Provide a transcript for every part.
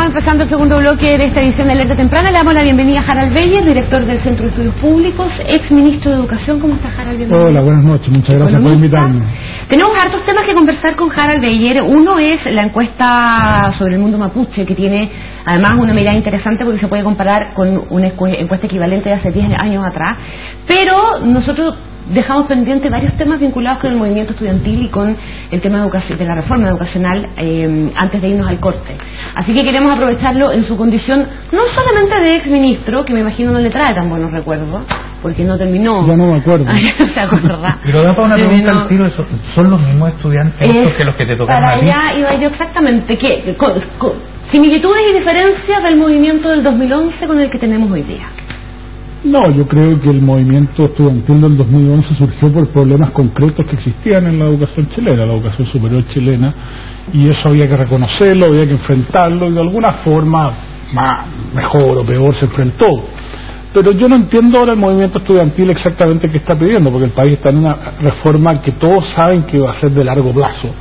empezando el segundo bloque de esta edición de Alerta Temprana. Le damos la bienvenida a Harald Beyer, director del Centro de Estudios Públicos, ex ministro de Educación. ¿Cómo está, Harald? Bienvenido. Hola, buenas noches, muchas gracias por invitarme. Tenemos hartos temas que conversar con Harald Beyer. Uno es la encuesta sobre el mundo mapuche, que tiene además una mirada interesante porque se puede comparar con una encuesta equivalente de hace 10 años atrás. Pero nosotros dejamos pendientes varios temas vinculados con el movimiento estudiantil y con el tema de la reforma educacional antes de irnos al corte. Así que queremos aprovecharlo en su condición no solamente de ex ministro, que me imagino no le trae tan buenos recuerdos, porque no terminó. Ya no me acuerdo. ¿Se acuerda? Pero da para una pregunta al tiro, ¿son los mismos estudiantes estos que los que te tocaron a ti? Para allá iba yo exactamente. Similitudes y diferencias del movimiento del 2011 con el que tenemos hoy día. No, yo creo que el movimiento estudiantil del 2011 surgió por problemas concretos que existían en la educación chilena, la educación superior chilena, y eso había que reconocerlo, había que enfrentarlo, y de alguna forma, mejor o peor, se enfrentó. Pero yo no entiendo ahora el movimiento estudiantil exactamente qué está pidiendo, porque el país está en una reforma que todos saben que va a ser de largo plazo.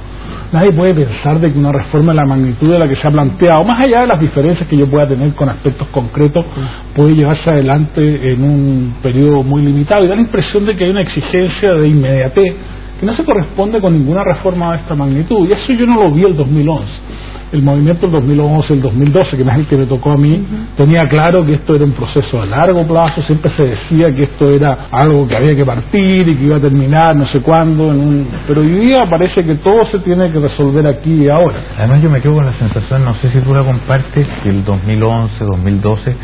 Nadie puede pensar de que una reforma de la magnitud de la que se ha planteado, más allá de las diferencias que yo pueda tener con aspectos concretos, puede llevarse adelante en un periodo muy limitado, y da la impresión de que hay una exigencia de inmediatez que no se corresponde con ninguna reforma de esta magnitud, y eso yo no lo vi el 2011. El movimiento del 2011, el 2012, que no es el que me tocó a mí, tenía claro que esto era un proceso a largo plazo, siempre se decía que esto era algo que había que partir y que iba a terminar no sé cuándo, pero hoy día parece que todo se tiene que resolver aquí y ahora. Además yo me quedo con la sensación, no sé si tú la compartes, que el 2011, 2012,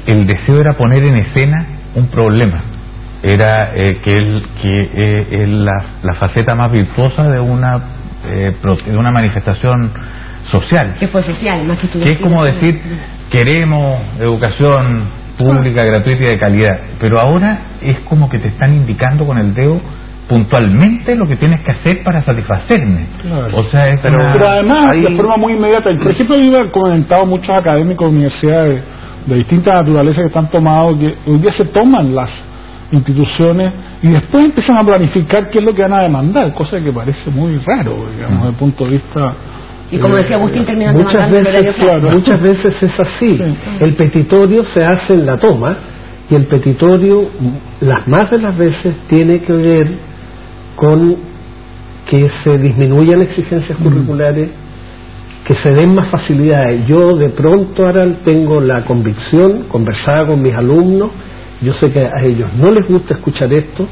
el deseo era poner en escena un problema. Era la faceta más virtuosa de una manifestación social. Que fue social, más que estudiantil. Que es como decir, queremos educación pública, gratuita y de calidad. Pero ahora es como que te están indicando con el dedo puntualmente lo que tienes que hacer para satisfacerme. Claro. O sea, pero además, de forma muy inmediata. Por ejemplo, yo he comentado muchos académicos de universidades de distintas naturalezas que están tomados, que hoy día se toman las instituciones y después empiezan a planificar qué es lo que van a demandar, cosa que parece muy raro, digamos, desde el punto de vista. Y como decía Agustín, terminan muchas veces es así. Sí. El petitorio se hace en la toma, y el petitorio, las más de las veces, tiene que ver con que se disminuyan exigencias curriculares, que se den más facilidades. Yo de pronto ahora tengo la convicción, conversada con mis alumnos, yo sé que a ellos no les gusta escuchar esto,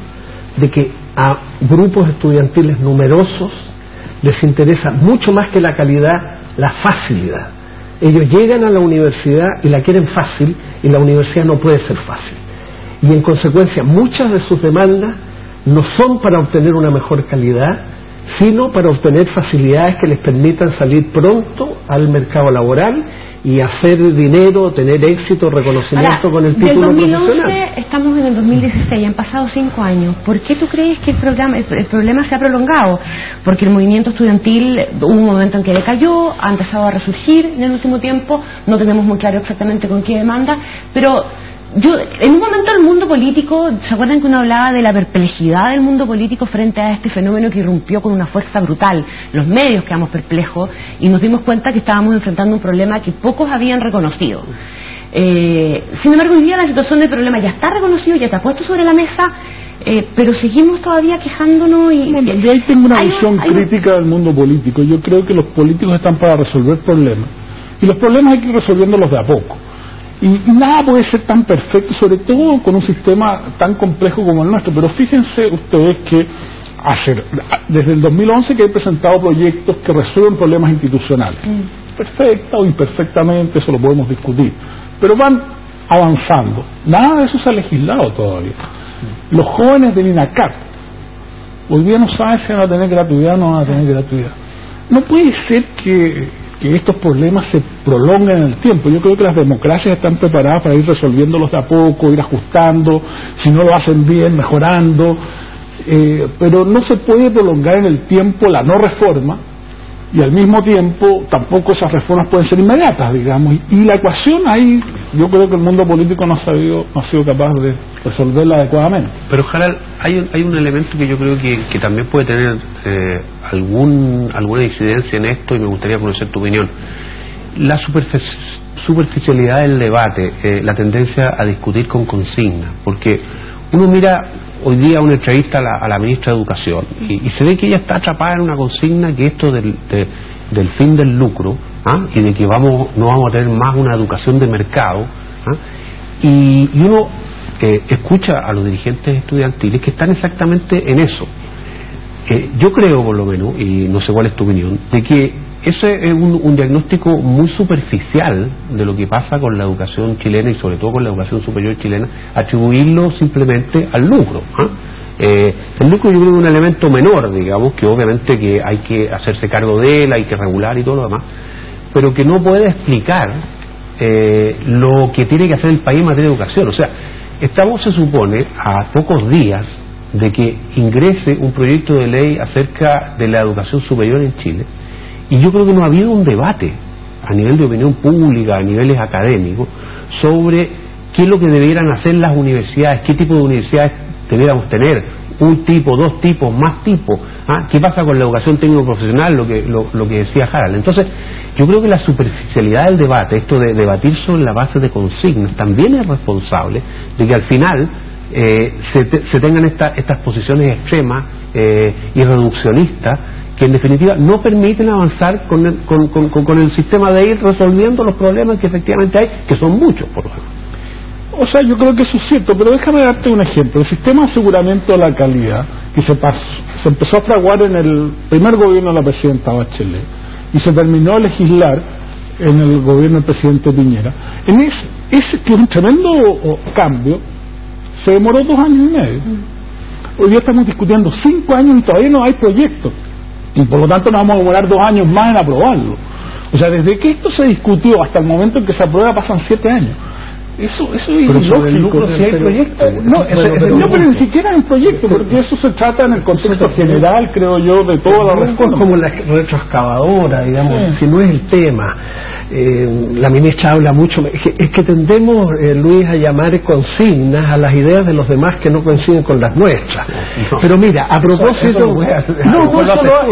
de que a grupos estudiantiles numerosos les interesa mucho más que la calidad, la facilidad. Ellos llegan a la universidad y la quieren fácil, y la universidad no puede ser fácil. Y en consecuencia muchas de sus demandas no son para obtener una mejor calidad, sino para obtener facilidades que les permitan salir pronto al mercado laboral y hacer dinero, tener éxito, reconocimiento. Ahora, con el título profesional. Del 2011 estamos en el 2016, han pasado 5 años. ¿Por qué tú crees que el problema se ha prolongado? Porque el movimiento estudiantil hubo un momento en que decayó, ha empezado a resurgir en el último tiempo, no tenemos muy claro exactamente con qué demanda, pero en un momento el mundo político, ¿se acuerdan que uno hablaba de la perplejidad del mundo político frente a este fenómeno que irrumpió con una fuerza brutal? Los medios quedamos perplejos y nos dimos cuenta que estábamos enfrentando un problema que pocos habían reconocido. Sin embargo, hoy día la situación del problema ya está reconocido, ya está puesto sobre la mesa, pero seguimos todavía quejándonos y... Bueno, yo ahí tengo una visión crítica del mundo político. Yo creo que los políticos están para resolver problemas, y los problemas hay que ir resolviéndolos de a poco. Y nada puede ser tan perfecto, sobre todo con un sistema tan complejo como el nuestro. Pero fíjense ustedes que desde el 2011 que he presentado proyectos que resuelven problemas institucionales. Perfecta o imperfectamente, eso lo podemos discutir. Pero van avanzando. Nada de eso se ha legislado todavía. Los jóvenes del INACAP hoy día no saben si van a tener gratuidad o no van a tener gratuidad. No puede ser que estos problemas se prolonguen en el tiempo. Yo creo que las democracias están preparadas para ir resolviéndolos de a poco, ir ajustando, si no lo hacen bien, mejorando, pero no se puede prolongar en el tiempo la no reforma, y al mismo tiempo tampoco esas reformas pueden ser inmediatas, digamos, y la ecuación ahí, yo creo que el mundo político no ha sido capaz de resolverla adecuadamente. Pero Harald, hay un elemento que yo creo que también puede tener alguna incidencia en esto, y me gustaría conocer tu opinión. la superficialidad del debate, la tendencia a discutir con consignas, porque uno mira hoy día una entrevista a la ministra de Educación y se ve que ella está atrapada en una consigna que esto del fin del lucro, y de que no vamos a tener más una educación de mercado, y uno escucha a los dirigentes estudiantiles que están exactamente en eso. Yo creo, por lo menos, y no sé cuál es tu opinión, de que ese es un diagnóstico muy superficial de lo que pasa con la educación chilena y sobre todo con la educación superior chilena, atribuirlo simplemente al lucro. El lucro yo creo que es un elemento menor, digamos, que obviamente que hay que hacerse cargo de él, hay que regular y todo lo demás, pero que no puede explicar lo que tiene que hacer el país en materia de educación. O sea, estamos, se supone, a pocos días de que ingrese un proyecto de ley acerca de la educación superior en Chile, y yo creo que no ha habido un debate a nivel de opinión pública, a niveles académicos, sobre qué es lo que debieran hacer las universidades, qué tipo de universidades debiéramos tener, un tipo, dos tipos, más tipos, qué pasa con la educación técnico profesional, lo que decía Harald. Entonces, yo creo que la superficialidad del debate, esto de debatir sobre la base de consignas, también es responsable de que al final se tengan estas posiciones extremas y reduccionistas que en definitiva no permiten avanzar con el sistema de ir resolviendo los problemas que efectivamente hay, que son muchos por lo menos. O sea, yo creo que eso es cierto, pero déjame darte un ejemplo. El sistema de aseguramiento de la calidad que se empezó a fraguar en el primer gobierno de la presidenta Bachelet y se terminó a legislar en el gobierno del presidente Piñera, en ese que es un tremendo cambio, se demoró 2 años y medio. Hoy día estamos discutiendo 5 años y todavía no hay proyecto, y por lo tanto nos vamos a demorar 2 años más en aprobarlo. O sea, desde que esto se discutió hasta el momento en que se aprueba pasan 7 años. Eso es ilógico. Si hay proyectos, pero ni siquiera hay un proyecto, porque eso se trata en el contexto general, creo yo, de toda la reforma. Como la retroexcavadora, digamos, si no es el tema. La ministra habla mucho, es que tendemos, Luis, a llamar consignas a las ideas de los demás que no coinciden con las nuestras. Pero mira, a propósito,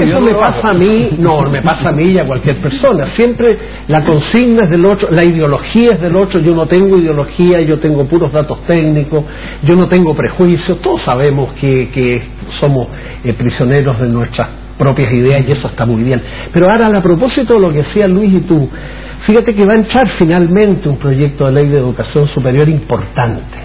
eso me pasa a mí, me pasa a mí y a cualquier persona. Siempre la consigna es del otro, la ideología es del otro. Yo no tengo ideología, yo tengo puros datos técnicos, yo no tengo prejuicios. Todos sabemos que somos prisioneros de nuestras propias ideas y eso está muy bien. Pero ahora, a propósito de lo que decía Luis y tú, fíjate que va a entrar finalmente un proyecto de ley de educación superior importante.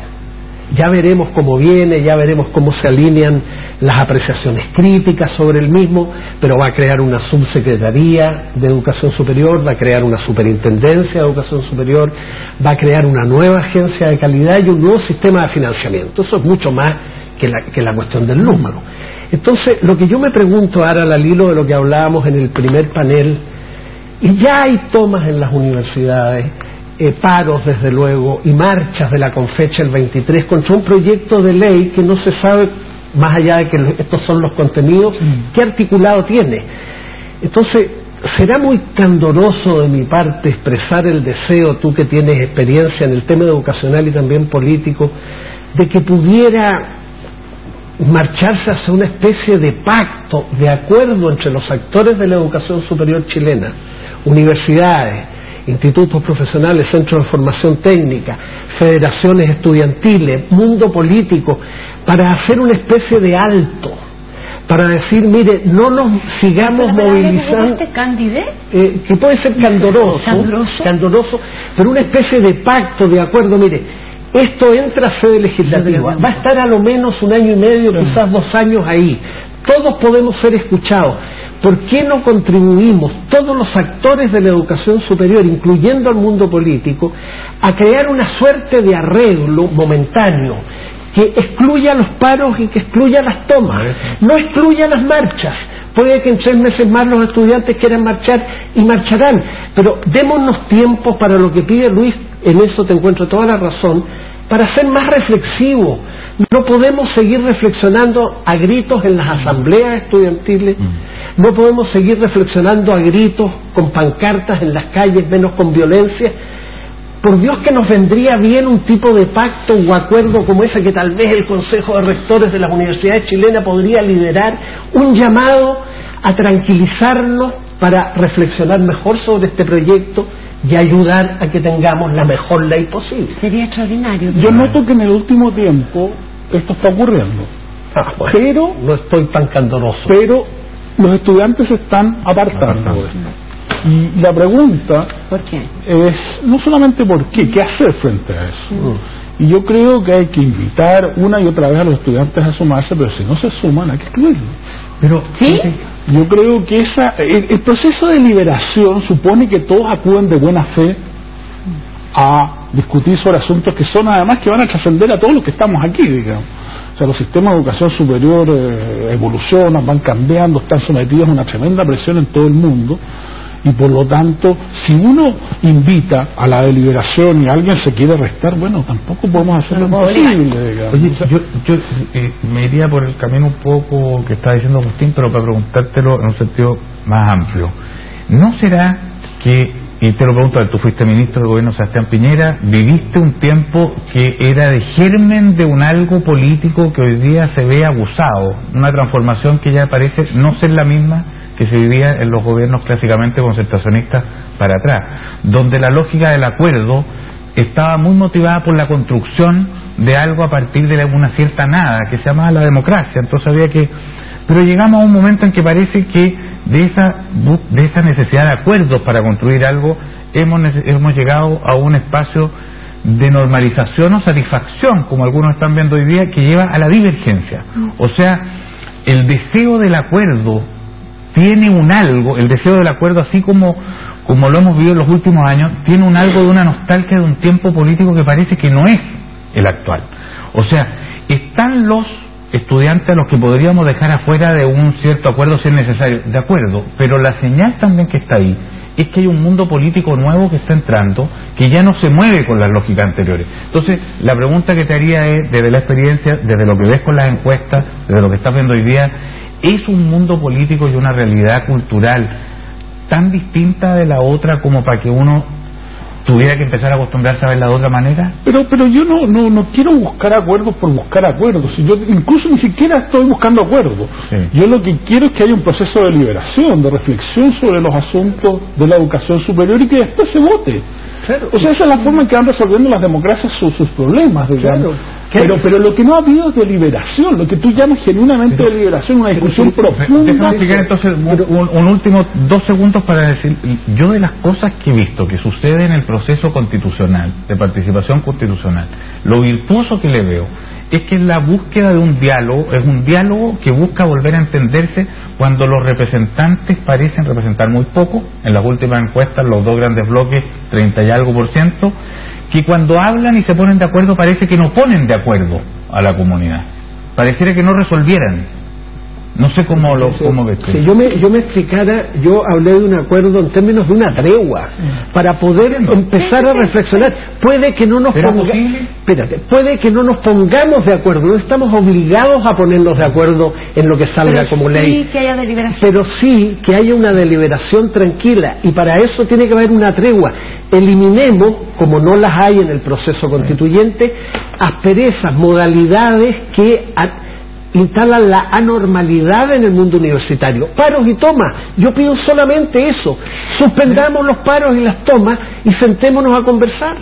Ya veremos cómo viene, ya veremos cómo se alinean las apreciaciones críticas sobre el mismo, pero va a crear una subsecretaría de educación superior, va a crear una superintendencia de educación superior, va a crear una nueva agencia de calidad y un nuevo sistema de financiamiento. Eso es mucho más que la cuestión del número. Entonces, lo que yo me pregunto ahora al hilo de lo que hablábamos en el primer panel, y ya hay tomas en las universidades, paros desde luego, y marchas de la Confecha el 23 contra un proyecto de ley que no se sabe, más allá de que estos son los contenidos, qué articulado tiene. Entonces, será muy candoroso de mi parte expresar el deseo, tú que tienes experiencia en el tema educacional y también político, de que pudiera marcharse hacia una especie de pacto, de acuerdo entre los actores de la educación superior chilena, universidades, institutos profesionales, centros de formación técnica, federaciones estudiantiles, mundo político, para hacer una especie de alto, para decir, mire, no nos sigamos movilizando, que puede ser candoroso, pero una especie de pacto, de acuerdo, mire, esto entra a sede legislativa, va a estar a lo menos 1 año y medio, quizás 2 años ahí. Todos podemos ser escuchados. ¿Por qué no contribuimos, todos los actores de la educación superior, incluyendo al mundo político, a crear una suerte de arreglo momentáneo que excluya los paros y que excluya las tomas, no excluya las marchas? Puede que en 3 meses más los estudiantes quieran marchar y marcharán, pero démonos tiempo para lo que pide Luis. En eso te encuentro toda la razón, para ser más reflexivo. No podemos seguir reflexionando a gritos en las asambleas estudiantiles, no podemos seguir reflexionando a gritos con pancartas en las calles, menos con violencia. Por Dios que nos vendría bien un tipo de pacto o acuerdo como ese que tal vez el Consejo de Rectores de las Universidades Chilenas podría liderar, un llamado a tranquilizarnos para reflexionar mejor sobre este proyecto y ayudar a que tengamos la mejor ley posible. Sería extraordinario. Yo noto que en el último tiempo esto está ocurriendo. Bueno, Pero no estoy tan candoroso. pero los estudiantes se están apartando de esto. Y la pregunta ¿Por qué? es no solamente por qué hacer frente a eso. Y yo creo que hay que invitar una y otra vez a los estudiantes a sumarse, pero si no se suman hay que excluirlos. Pero ¿Sí? Yo creo que el proceso de liberación supone que todos acuden de buena fe a discutir sobre asuntos que son además que van a trascender a todos los que estamos aquí, digamos. O sea, los sistemas de educación superior evolucionan, van cambiando, están sometidos a una tremenda presión en todo el mundo, y por lo tanto, si uno invita a la deliberación y alguien se quiere restar, bueno, tampoco podemos hacer lo posible, digamos. Oye, yo me iría por el camino un poco que está diciendo Agustín, pero para preguntártelo en un sentido más amplio. ¿No será que, y te lo pregunto, tú fuiste ministro del gobierno de Sebastián Piñera, viviste un tiempo que era de germen de un algo político que hoy día se ve abusado, una transformación que ya parece no ser la misma que se vivía en los gobiernos clásicamente concentracionistas para atrás, donde la lógica del acuerdo estaba muy motivada por la construcción de algo a partir de una cierta nada, que se llamaba la democracia? Entonces había que... Pero llegamos a un momento en que parece que de esa necesidad de acuerdos para construir algo, hemos llegado a un espacio de normalización o satisfacción, como algunos están viendo hoy día, que lleva a la divergencia. O sea, el deseo del acuerdo tiene un algo, el deseo del acuerdo, así como lo hemos vivido en los últimos años, tiene un algo de una nostalgia de un tiempo político que parece que no es el actual. O sea, están los estudiantes a los que podríamos dejar afuera de un cierto acuerdo si es necesario, de acuerdo, pero la señal también que está ahí es que hay un mundo político nuevo que está entrando, que ya no se mueve con las lógicas anteriores. Entonces, la pregunta que te haría es, desde la experiencia, desde lo que ves con las encuestas, desde lo que estás viendo hoy día, ¿es un mundo político y una realidad cultural tan distinta de la otra como para que uno tuviera que empezar a acostumbrarse a verla de otra manera? Pero yo no quiero buscar acuerdos por buscar acuerdos. Yo incluso ni siquiera estoy buscando acuerdos. Sí. Yo lo que quiero es que haya un proceso de liberación, de reflexión sobre los asuntos de la educación superior y que después se vote. Claro. O sea, esa es la forma en que van resolviendo las democracias sus problemas, digamos. Claro. Pero lo que no ha habido es deliberación, lo que tú llamas genuinamente deliberación, una discusión profunda. Déjame explicar entonces un último 2 segundos para decir, yo de las cosas que he visto que sucede en el proceso constitucional, de participación constitucional, lo virtuoso que le veo es que es la búsqueda de un diálogo, es un diálogo que busca volver a entenderse cuando los representantes parecen representar muy poco. En las últimas encuestas, los dos grandes bloques, 30 y algo %, que cuando hablan y se ponen de acuerdo parece que no ponen de acuerdo a la comunidad. Pareciera que no resolvieran. No sé cómo ves tú. Si yo me explicara, yo hablé de un acuerdo en términos de una tregua, para poder empezar a reflexionar. Puede que no nos puede que no nos pongamos de acuerdo, no estamos obligados a ponernos de acuerdo en lo que salga como ley. Sí que haya deliberación. Pero sí que haya una deliberación tranquila, y para eso tiene que haber una tregua. Eliminemos, como no las hay en el proceso constituyente, asperezas, modalidades que instalan la anormalidad en el mundo universitario. Paros y tomas. Yo pido solamente eso. Suspendamos los paros y las tomas y sentémonos a conversar.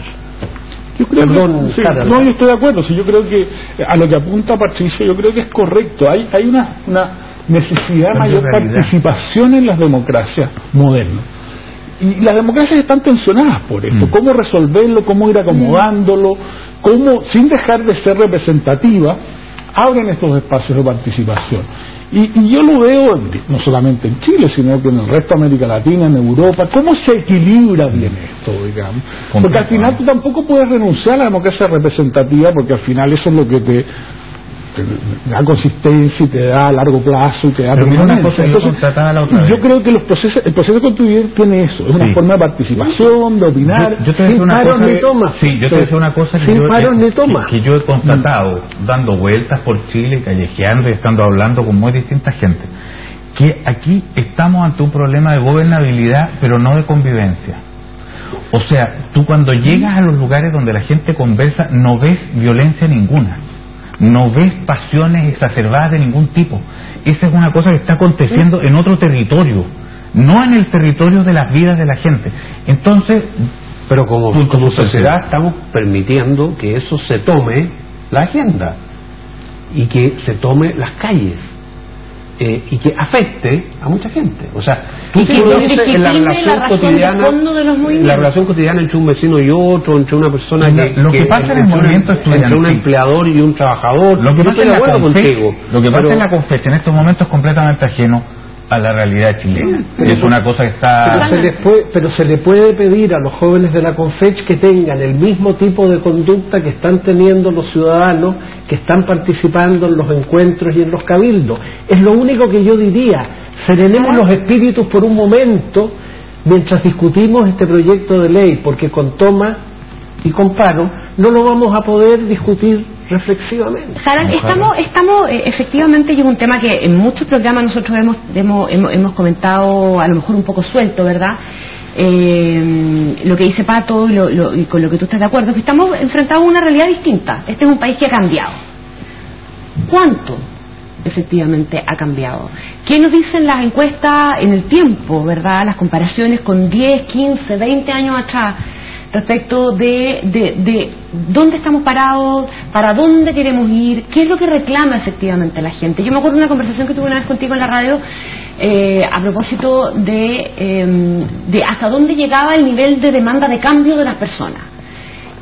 Yo creo Perdón, que, Sara, yo estoy de acuerdo. Sí, yo creo que a lo que apunta Patricio, yo creo que es correcto. Hay una necesidad de mayor participación en las democracias modernas. Y las democracias están tensionadas por esto. ¿Cómo resolverlo? ¿Cómo ir acomodándolo? ¿Cómo, sin dejar de ser representativa, abren estos espacios de participación? Y yo lo veo no solamente en Chile, sino que en el resto de América Latina, en Europa. ¿Cómo se equilibra bien esto, digamos? Porque al final tú tampoco puedes renunciar a la democracia representativa, porque al final eso es lo que te da consistencia y te da a largo plazo y te da permanencia. Entonces, yo creo que el proceso constituyente tiene eso, es una forma de participación, de opinar, sin paros ni tomas. Sí, yo te decía una cosa que yo he constatado dando vueltas por Chile, callejeando y estando hablando con muy distinta gente, que aquí estamos ante un problema de gobernabilidad, pero no de convivencia. O sea, tú cuando llegas a los lugares donde la gente conversa no ves violencia ninguna, no ves pasiones exacerbadas de ningún tipo. Esa es una cosa que está aconteciendo en otro territorio, no en el territorio de las vidas de la gente. Entonces, pero como sociedad estamos permitiendo que eso se tome la agenda y que se tome las calles y que afecte a mucha gente. O sea, tú conoces en la relación cotidiana entre un vecino y otro, entre una persona lo que pasa en el movimiento estudiantil, entre un empleador y un trabajador. Lo que pasa en la CONFECH en estos momentos es completamente ajeno a la realidad chilena. Es una cosa que está... Pero se le puede pedir a los jóvenes de la CONFECH que tengan el mismo tipo de conducta que están teniendo los ciudadanos que están participando en los encuentros y en los cabildos. Es lo único que yo diría. Serenemos los espíritus por un momento mientras discutimos este proyecto de ley, porque con toma y con paro no lo vamos a poder discutir reflexivamente. Harald, estamos efectivamente, y es un tema que en muchos programas nosotros hemos comentado, a lo mejor un poco suelto, ¿verdad? Lo que dice Pato y con lo que tú estás de acuerdo, que estamos enfrentados a una realidad distinta. Este es un país que ha cambiado. ¿Cuánto efectivamente ha cambiado? ¿Qué nos dicen las encuestas en el tiempo, verdad? Las comparaciones con 10, 15, 20 años atrás, respecto de dónde estamos parados, para dónde queremos ir, qué es lo que reclama efectivamente la gente. Yo me acuerdo de una conversación que tuve una vez contigo en la radio a propósito de hasta dónde llegaba el nivel de demanda de cambio de las personas.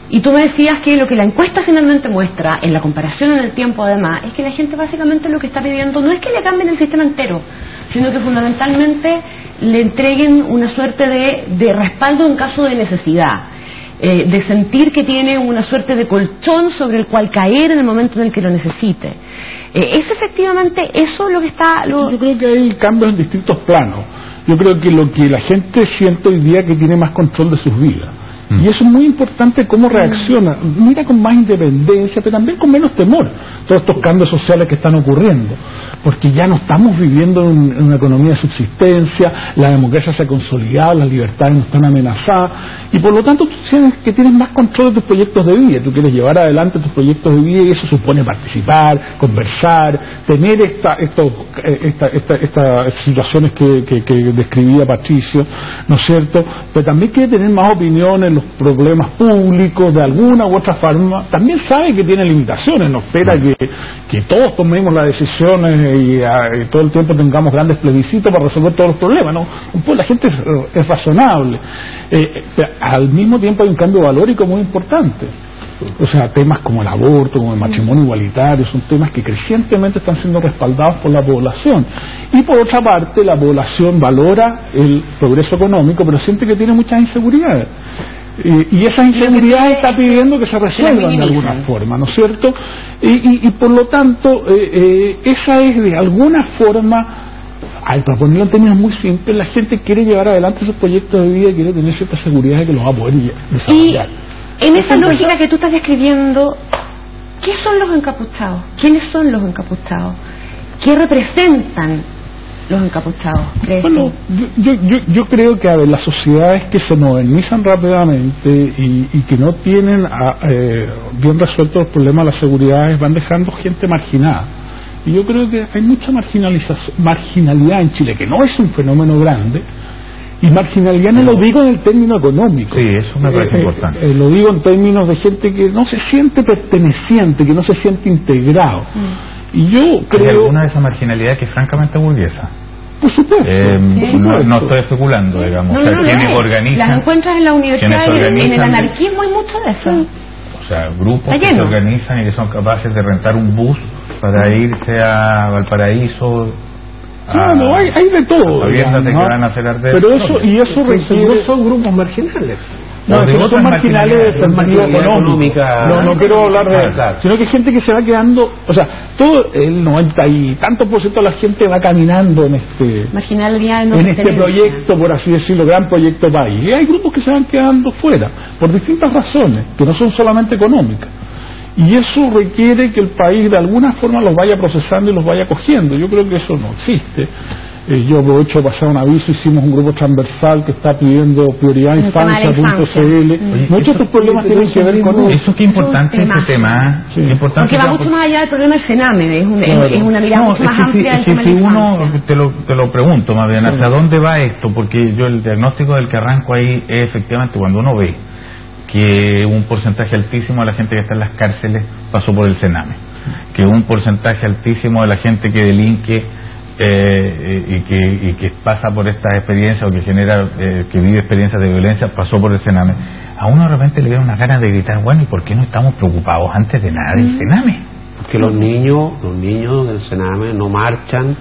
Y tú me decías que lo que la encuesta finalmente muestra, en la comparación en el tiempo además, es que la gente básicamente lo que está pidiendo no es que le cambien el sistema entero, sino que fundamentalmente le entreguen una suerte de respaldo en caso de necesidad, de sentir que tiene una suerte de colchón sobre el cual caer en el momento en el que lo necesite. ¿Es efectivamente eso lo que está...? Yo creo que hay cambios en distintos planos. Yo creo que lo que la gente siente hoy día es que tiene más control de sus vidas. Y eso es muy importante, cómo reacciona. Mira con más independencia, pero también con menos temor, todos estos cambios sociales que están ocurriendo. Porque ya no estamos viviendo en una economía de subsistencia, la democracia se ha consolidado, las libertades no están amenazadas, y por lo tanto tú tienes más control de tus proyectos de vida, tú quieres llevar adelante tus proyectos de vida, y eso supone participar, conversar, tener estas situaciones que describía Patricio, ¿no es cierto? Pero también quiere tener más opiniones en los problemas públicos, de alguna u otra forma. También sabe que tiene limitaciones, no espera que todos tomemos las decisiones y todo el tiempo tengamos grandes plebiscitos para resolver todos los problemas, ¿no? Pues la gente es razonable. Pero al mismo tiempo hay un cambio valórico muy importante. O sea, temas como el aborto, como el matrimonio igualitario, son temas que crecientemente están siendo respaldados por la población. Y por otra parte, la población valora el progreso económico, pero siente que tiene muchas inseguridades. Y esas inseguridades está pidiendo que se resuelvan de alguna forma, ¿no es cierto? Y por lo tanto, esa es de alguna forma, al proponerlo en términos muy simples, la gente quiere llevar adelante esos proyectos de vida y quiere tener cierta seguridad de que los va a poder desarrollar. Y en esa lógica que tú estás describiendo, ¿qué son los encapuchados? ¿Quiénes son los encapuchados? ¿Qué representan los encapuchados? Bueno, yo creo que las sociedades que se modernizan rápidamente y que no tienen bien resueltos los problemas de la seguridad van dejando gente marginada. Y yo creo que hay mucha marginalidad en Chile, que no es un fenómeno grande, y marginalidad no lo digo en el término económico. Sí, eso me parece importante. Lo digo en términos de gente que no se siente perteneciente, que no se siente integrado. Y yo creo... ¿Hay alguna de esa marginalidad que es francamente burguesa? Por supuesto. No estoy especulando, digamos. Quienes organizan... Las encuentras en la universidad y en el anarquismo hay mucho de eso. O sea, grupos que se organizan y que son capaces de rentar un bus para irse a Valparaíso. Hay de todo. Sabiéndote que van a hacer arder. Pero eso requiere... son grupos marginales. No, esos son marginales de sentido económico. No quiero hablar de... Claro. Sino que hay gente que se va quedando... O sea, todo el 90 y tantos % de la gente va caminando en este proyecto, por así decirlo, gran proyecto país. Y hay grupos que se van quedando fuera, por distintas razones, que no son solamente económicas. Y eso requiere que el país de alguna forma los vaya procesando y los vaya cogiendo. Yo creo que eso no existe. Yo aprovecho de pasar un aviso, hicimos un grupo transversal que está pidiendo prioridadinfancia.cl. Muchos de estos problemas tienen que ver con eso. Eso qué importante este tema. Sí. Porque va mucho más allá del problema del Sename, es una mirada mucho más amplia del tema de la infancia. Te lo pregunto más bien, ¿hasta dónde va esto? Porque yo el diagnóstico del que arranco ahí es efectivamente cuando uno ve que un porcentaje altísimo de la gente que está en las cárceles pasó por el Sename, que un porcentaje altísimo de la gente que delinque y que pasa por estas experiencias o que genera, que vive experiencias de violencia, pasó por el Sename. A uno de repente le viene unas ganas de gritar, bueno, ¿y por qué no estamos preocupados antes de nada del Sename? Porque los niños del Sename no marchan,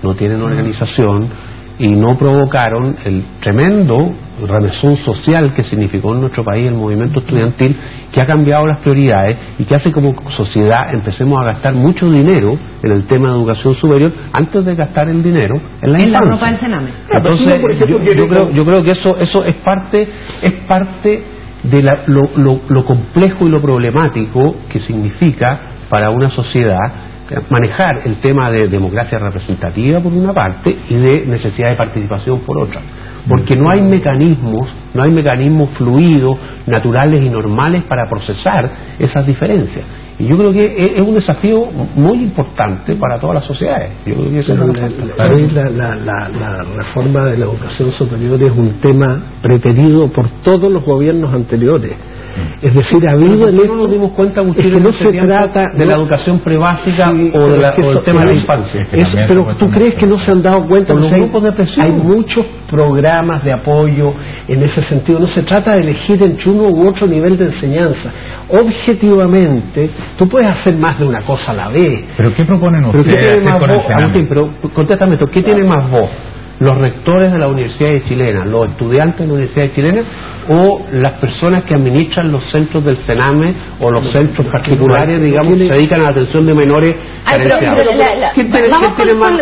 no tienen organización y no provocaron el tremendo remesón social que significó en nuestro país el movimiento estudiantil, que ha cambiado las prioridades y que hace como sociedad empecemos a gastar mucho dinero en el tema de educación superior antes de gastar el dinero en la infancia. En la ropa del Sename. Entonces, yo creo que eso es parte de lo complejo y lo problemático que significa para una sociedad manejar el tema de democracia representativa por una parte y de necesidad de participación por otra, porque no hay mecanismos fluidos, naturales y normales para procesar esas diferencias. Y yo creo que es un desafío muy importante para todas las sociedades. Yo creo que eso la reforma de la educación superior es un tema preterido por todos los gobiernos anteriores. Es decir, ha habido en esto, nos dimos cuenta, Agustín, que no se trata de la educación prebásica o del tema de la infancia. Pero tú crees que no se han dado cuenta, los grupos de presión. Hay muchos programas de apoyo en ese sentido. No se trata de elegir entre uno u otro nivel de enseñanza. Objetivamente, tú puedes hacer más de una cosa a la vez. ¿Pero qué proponen ustedes hacer con el Sename? Agustín, pero contéstame esto, ¿qué tiene más voz? ¿Los rectores de las universidades chilenas, los estudiantes de las universidades chilenas o las personas que administran los centros del Sename o los centros particulares, digamos, que se dedican a la atención de menores carenciados? Vamos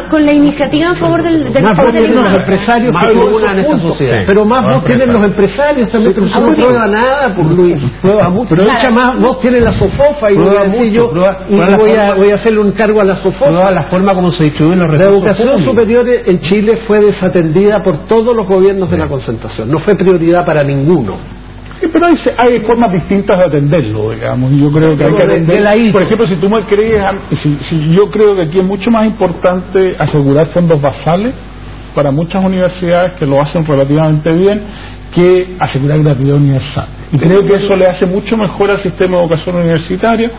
con la iniciativa a favor del más voz tienen los empresarios que una en esta sociedad. Pero más voz tienen los empresarios también, pero no prueba nada, por Luis. Prueba mucho. Pero mucha más voz tiene la SOFOFA y voy a hacerle un cargo a la SOFOFA. La forma como se distribuyen los recursos. La educación superior en Chile fue desatendida por todos los gobiernos de la concentración. No fue prioridad para ninguno. Sí, pero hay formas distintas de atenderlo, digamos. Yo creo que hay que atender. Por ejemplo, si tú me crees, si yo creo que aquí es mucho más importante asegurar fondos basales para muchas universidades que lo hacen relativamente bien, que asegurar gratuidad universal. Y creo que eso le hace mucho mejor al sistema de educación universitaria.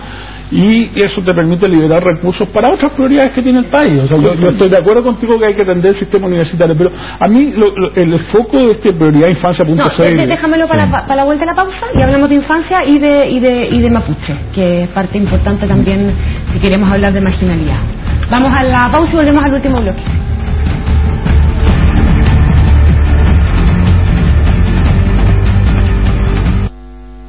Y eso te permite liberar recursos para otras prioridades que tiene el país. O sea, yo estoy de acuerdo contigo que hay que atender el sistema universitario, pero a mí el foco de este prioridadinfancia.cl... No, déjamelo para la vuelta a la pausa y hablamos de infancia y de mapuche, que es parte importante también si queremos hablar de marginalidad. Vamos a la pausa y volvemos al último bloque.